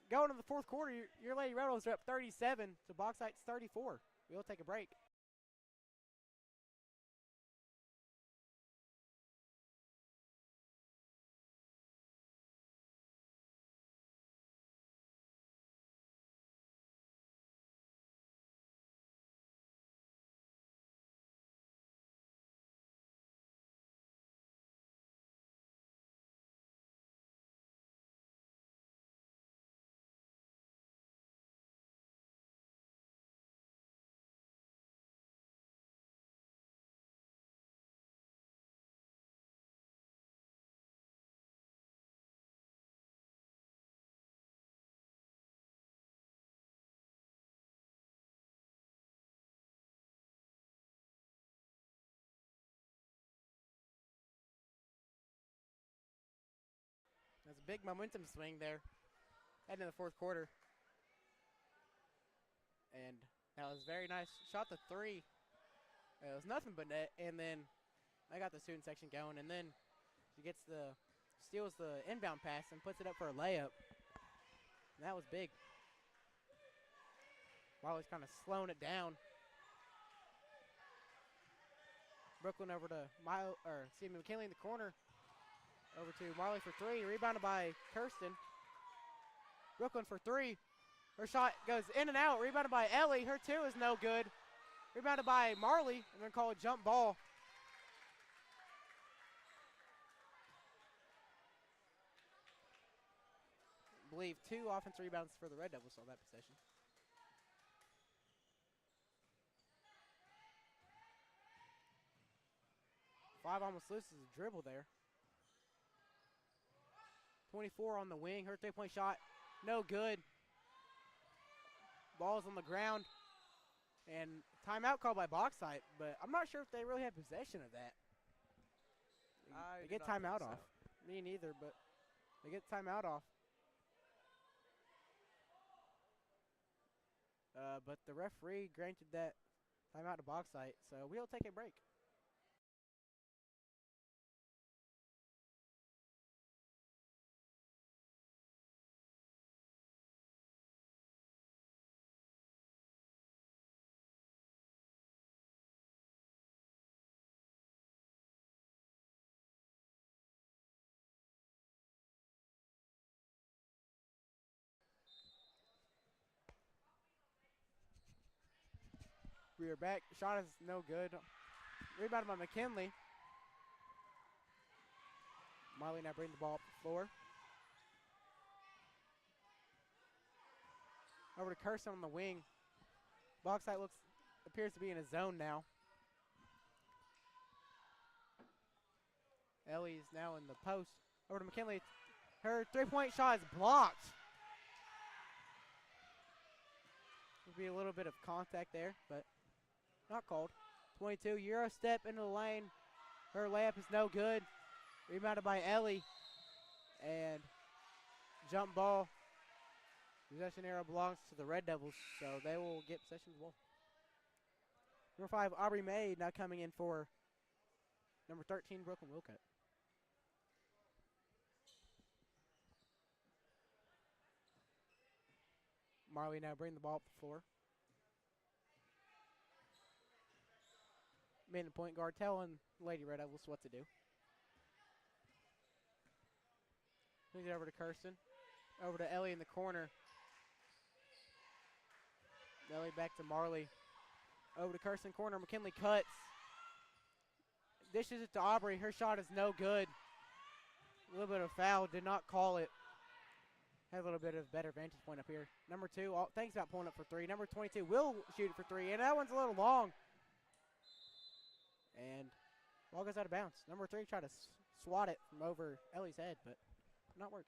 A: going into the fourth quarter, your Lady Red Devils are up 37 to Bauxite's 34. We'll take a break. There's a big momentum swing there heading in the fourth quarter. And that was very nice. Shot the 3. It was nothing but net. And then I got the student section going. And then she steals the inbound pass and puts it up for a layup. And that was big. Marley's kind of slowing it down. Brooklyn over to McKinley in the corner. Over to Marley for 3. Rebounded by Kirsten. Brooklyn for 3. Her shot goes in and out. Rebounded by Ellie. Her 2 is no good. Rebounded by Marley. I'm going to call it jump ball. I believe 2 offensive rebounds for the Red Devils on that possession. Five almost loses a dribble there. 24 on the wing. Her 3-point shot, no good. Ball's on the ground. And timeout called by Bauxite, but I'm not sure if they really have possession of that. They get timeout off. Me neither, but they get timeout off. But the referee granted that timeout to Bauxite, so we'll take a break. We are back. Shot is no good. Rebounded by McKinley. Marley now brings the ball up the floor. Over to Kirsten on the wing. Bauxite appears to be in a zone now. Ellie's now in the post. Over to McKinley. Her 3-point shot is blocked. Would be a little bit of contact there, but not called. 22, Euro step into the lane. Her layup is no good. Rebounded by Ellie. And jump ball. Possession arrow belongs to the Red Devils, so they will get possession as well. Number 5, Aubrey May now coming in for number 13, Brooklyn Wilcutt. Marley now bring the ball up the floor. Main point guard telling Lady Red Devils what to do. Moves it over to Kirsten. Over to Ellie in the corner. Ellie back to Marley. Over to Kirsten corner. McKinley cuts. Dishes it to Aubrey. Her shot is no good. A little bit of foul. Did not call it. Had a little bit of better vantage point up here. Number 2, thinks about pulling up for 3. Number 22 will shoot it for 3. And that one's a little long. And ball goes out of bounds. Number 3 tried to swat it from over Ellie's head, but not work.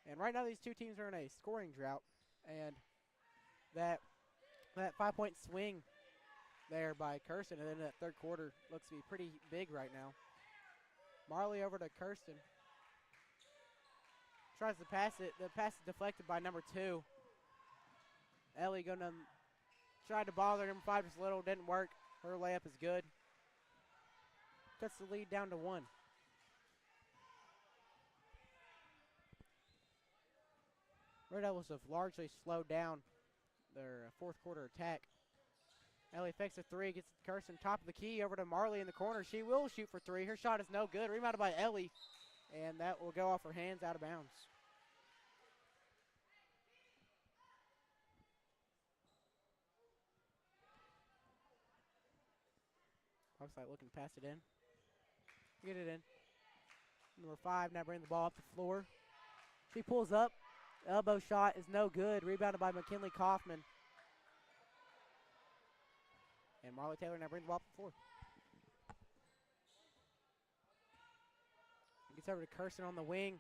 A: And right now these two teams are in a scoring drought. And that 5-point swing there by Kirsten, and then that third quarter looks to be pretty big right now. Marley over to Kirsten. Tries to pass it. The pass is deflected by number 2. Ellie going to try to bother number 5 just a little. Didn't work. Her layup is good. Cuts the lead down to 1. Red Devils have largely slowed down their fourth quarter attack. Ellie fakes a 3, gets Kirsten top of the key over to Marley in the corner. She will shoot for 3. Her shot is no good. Rebounded by Ellie, and that will go off her hands out of bounds. Bauxite looking to pass it in. Get it in. Number 5 now bringing the ball up the floor. She pulls up. Elbow shot is no good. Rebounded by McKinley Kaufman. And Marley Taylor now brings the ball up the floor. Gets over to Kirsten on the wing.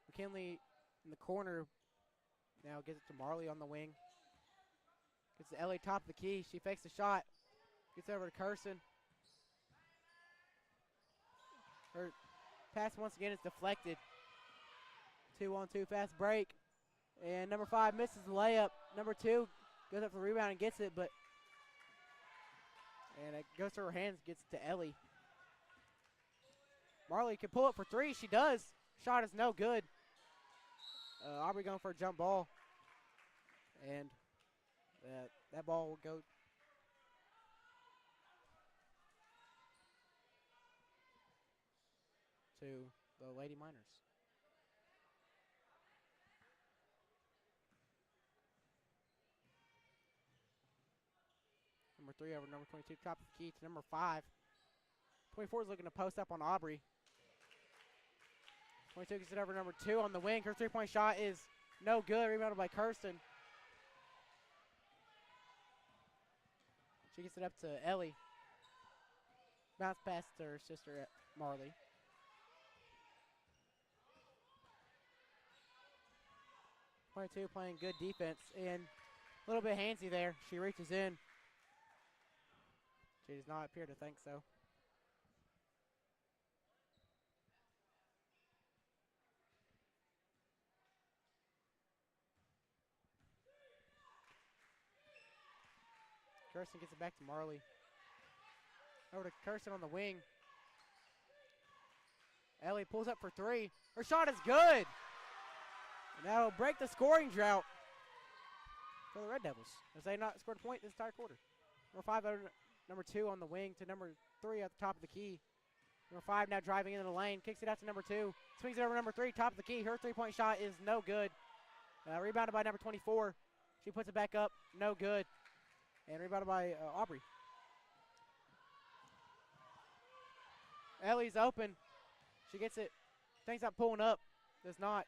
A: McKinley in the corner. Now gives it to Marley on the wing. Gets to Ellie top of the key. She fakes the shot. Gets over to Kirsten. Her pass once again is deflected. 2-on-2 fast break. And number 5 misses the layup. Number 2 goes up for the rebound and gets it, but and it goes through her hands, gets it to Ellie. Marley can pull up for 3. She does. Shot is no good. Aubrey going for a jump ball. And that ball will go to the Lady Miners. Number 3 over number 22, top of the key to number 5. 24 is looking to post up on Aubrey. 22 gets it over number 2 on the wing. Her 3-point shot is no good. Rebounded by Kirsten. She gets it up to Ellie. Bounce past her sister Marley. .22 playing good defense and a little bit handsy there. She reaches in. She does not appear to think so. Kirsten gets it back to Marley. Over to Kirsten on the wing. Ellie pulls up for 3. Her shot is good. And that'll break the scoring drought for the Red Devils, as they not scored a point this entire quarter. Number 5 over number 2 on the wing to number 3 at the top of the key. Number 5 now driving into the lane, kicks it out to number 2, swings it over number 3, top of the key. Her 3-point shot is no good. Rebounded by number 24. She puts it back up, no good. And rebounded by Aubrey. Ellie's open. She gets it. Thinks about pulling up. Does not.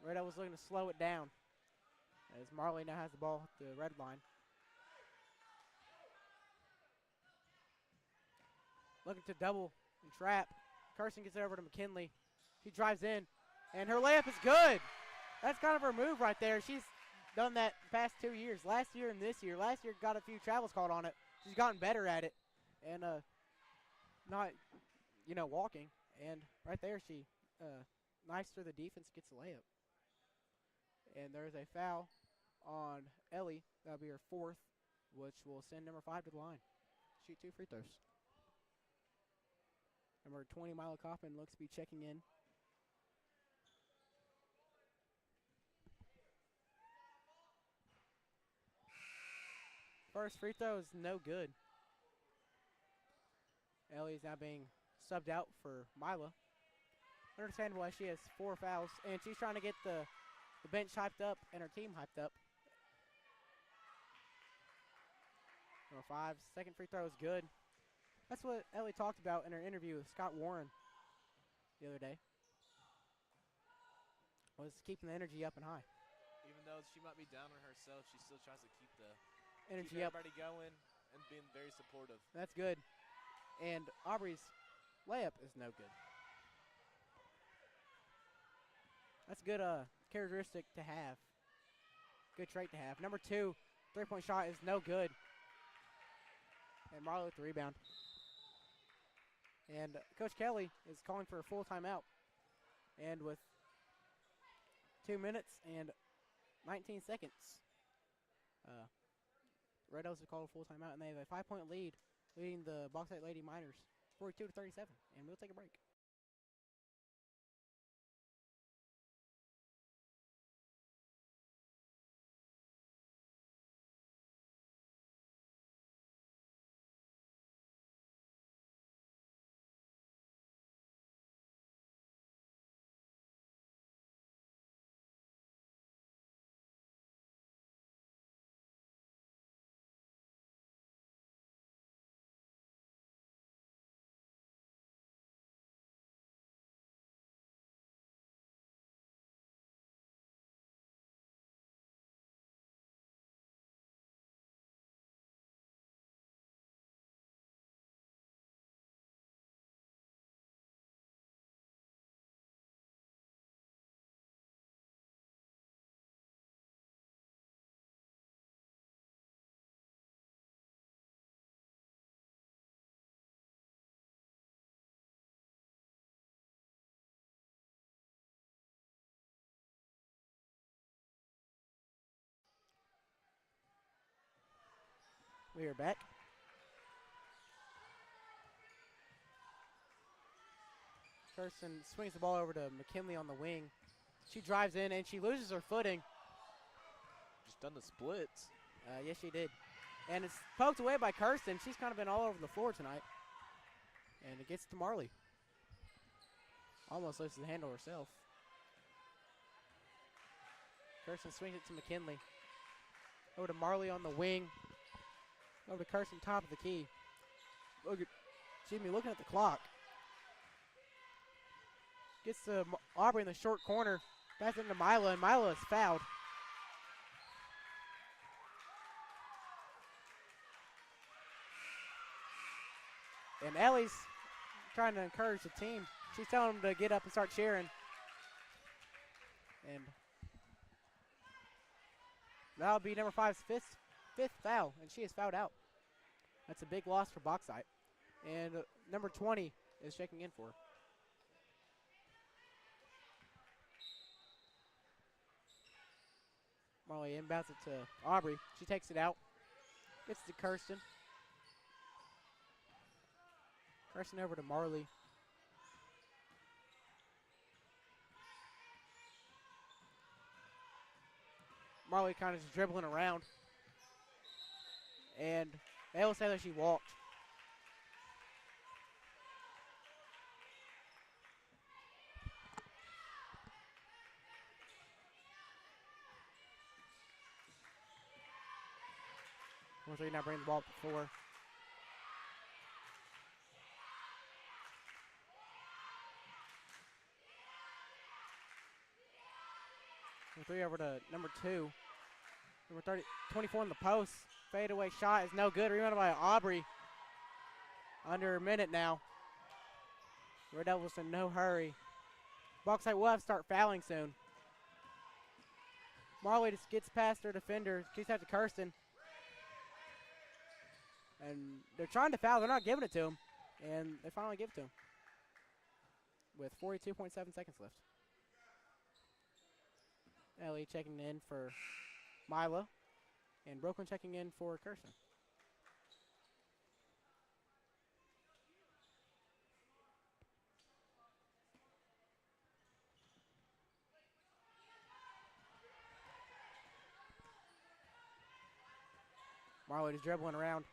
A: Red Devils looking to slow it down, as Marley now has the ball at the red line. Looking to double and trap. Kirsten gets it over to McKinley. She drives in, and her layup is good. That's kind of her move right there. She's done that the past 2 years, last year and this year. Last year got a few travels called on it. She's gotten better at it, and not, walking. And right there, she nice through the defense, gets the layup. And there's a foul on Ellie. That'll be her 4th, which will send number 5 to the line. Shoot 2 free throws. Number 20, Milo Kaufman, looks to be checking in. First free throw is no good. Ellie is now being subbed out for Mila. Understandable why she has 4 fouls, and she's trying to get the bench hyped up and her team hyped up. Number 5, second free throw is good. That's what Ellie talked about in her interview with Scott Warren the other day, was keeping the energy up and high.
B: Even though she might be down on herself, she still tries to keep the
A: energy up,
B: everybody going, and being very supportive.
A: That's good. And Aubrey's layup is no good. That's a good characteristic to have. Good trait to have. Number 2, three-point shot is no good. And Marlowe with the rebound. And Coach Kelly is calling for a full timeout. And with 2 minutes and 19 seconds, Red Elves have called a full timeout, and they have a 5-point lead, leading the Bauxite Lady Miners 42-37. And we'll take a break. We are back. Kirsten swings the ball over to McKinley on the wing. She drives in, and she loses her footing.
B: Just done the splits.
A: Yes, she did. And it's poked away by Kirsten. She's kind of been all over the floor tonight. And it gets to Marley. Almost loses the handle herself. Kirsten swings it to McKinley. Over to Marley on the wing. Over to Kirsten, top of the key. Looking at the clock. Gets to Aubrey in the short corner. Back into Mila, and Mila is fouled. And Ellie's trying to encourage the team. She's telling them to get up and start cheering. And that'll be number 5's fifth foul, and she is fouled out. That's a big loss for Bauxite. And number 20 is checking in for her. Marley inbounds it to Aubrey. She takes it out. Gets to Kirsten. Kirsten over to Marley. Marley kind of just dribbling around. And they will say that she walked. Number 3 now bringing the ball up to 4. Number 3 over to number 2. Number 24 in the post. Fadeaway shot is no good. Rebounded by Aubrey. Under a minute now. Red Devils in no hurry. Bauxite will have to start fouling soon. Marley just gets past her defender. Kicks out to Kirsten. And they're trying to foul. They're not giving it to him. And they finally give it to him. With 42.7 seconds left. Ellie checking in for Mila. And Brooklyn checking in for Kirsten. Marley is dribbling around.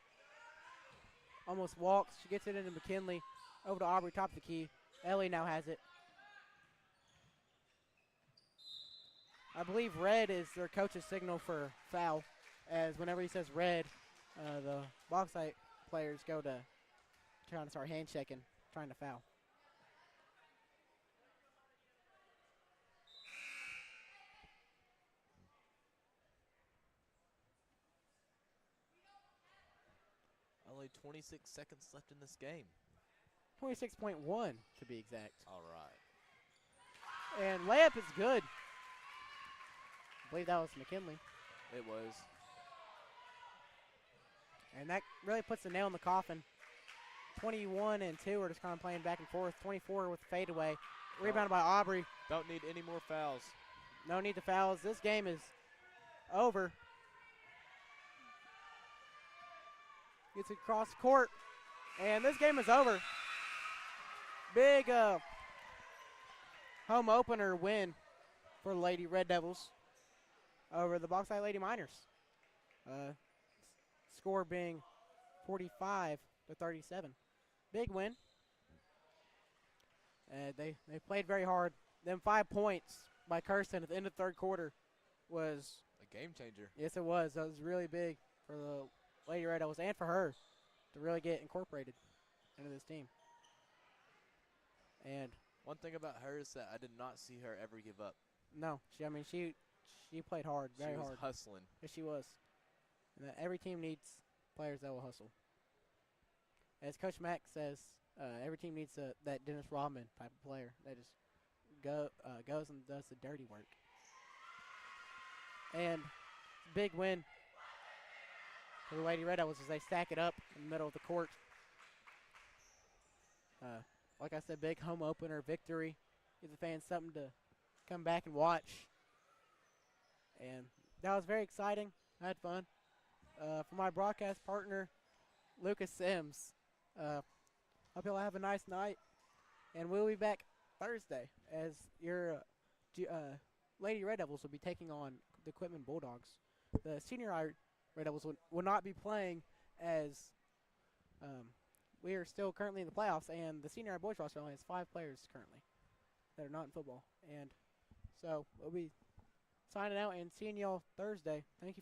A: Almost walks. She gets it into McKinley. Over to Aubrey, top of the key. Ellie now has it. I believe red is their coach's signal for foul, as whenever he says red, the Bauxite players go to trying to start hand checking, trying to foul.
B: Only 26 seconds left in this game.
A: 26.1 to be exact.
B: All right.
A: And layup is good. I believe that was McKinley.
B: It was.
A: And that really puts the nail in the coffin. 21 and 2 are just kind of playing back and forth. 24 with the fadeaway. Rebounded by Aubrey.
B: Don't need any more fouls.
A: No need to fouls. This game is over. Gets across the court. And this game is over. Big home opener win for the Lady Red Devils over the Bauxite Lady Miners. Score being 45-37. Big win. They played very hard. Them 5 points by Kirsten at the end of the third quarter was
B: a game changer.
A: Yes, it was. That was really big for the Lady Red Devils and for her to really get incorporated into this team. And
B: one thing about her is that I did not see her ever give up.
A: No, she played hard, very hard.
B: She was hustling.
A: Yes, she was. And every team needs players that will hustle. As Coach Mack says, every team needs that Dennis Rodman type of player that just goes and does the dirty work. And big win for the Lady Red Devils as they stack it up in the middle of the court. Like I said, big home opener victory. Gives the fans something to come back and watch. And that was very exciting. I had fun. For my broadcast partner, Lucas Sims, hope y'all have a nice night. And we'll be back Thursday as your Lady Red Devils will be taking on the Quitman Bulldogs. The Senior Red Devils will not be playing as we are still currently in the playoffs, and the Senior Boys roster only has 5 players currently that are not in football. And so we'll be signing out and seeing y'all Thursday. Thank you.